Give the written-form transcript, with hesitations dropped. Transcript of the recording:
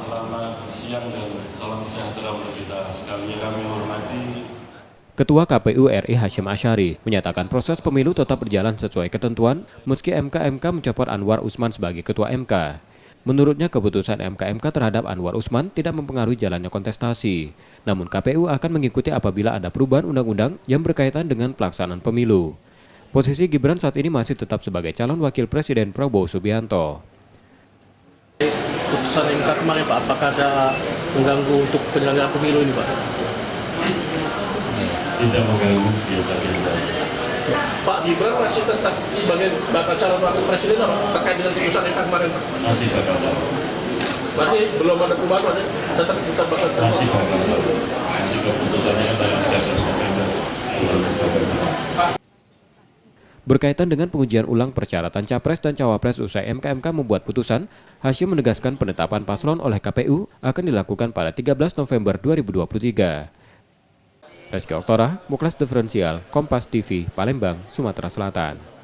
Selamat siang dan salam sejahtera untuk kita sekalian. Kami hormati Ketua KPU RI Hasyim Asyari menyatakan proses pemilu tetap berjalan sesuai ketentuan meski MK mencopot Anwar Usman sebagai Ketua MK. Menurutnya keputusan MK terhadap Anwar Usman tidak mempengaruhi jalannya kontestasi. Namun KPU akan mengikuti apabila ada perubahan undang-undang yang berkaitan dengan pelaksanaan pemilu. Posisi Gibran saat ini masih tetap sebagai calon wakil Presiden Prabowo Subianto. Putusan MK kemarin Pak, apakah ada mengganggu untuk penyelenggaraan pemilu ini Pak? tidak mengganggu biasa-biasa. Pak Gibran masih tetap sebagai bakal calon wakil presiden apa? Terkait dengan putusan MK kemarin Pak? Masih bakal Berarti belum ada perubahan Pak, tetap kita bakal calon. masih bakal juga putusannya tanggal 13 November. Berkaitan dengan pengujian ulang persyaratan Capres dan Cawapres usai MK membuat putusan, Hasyim menegaskan penetapan paslon oleh KPU akan dilakukan pada 13 November 2023. Reski Oktora, Muklas Diferensial, Kompas TV, Palembang, Sumatera Selatan.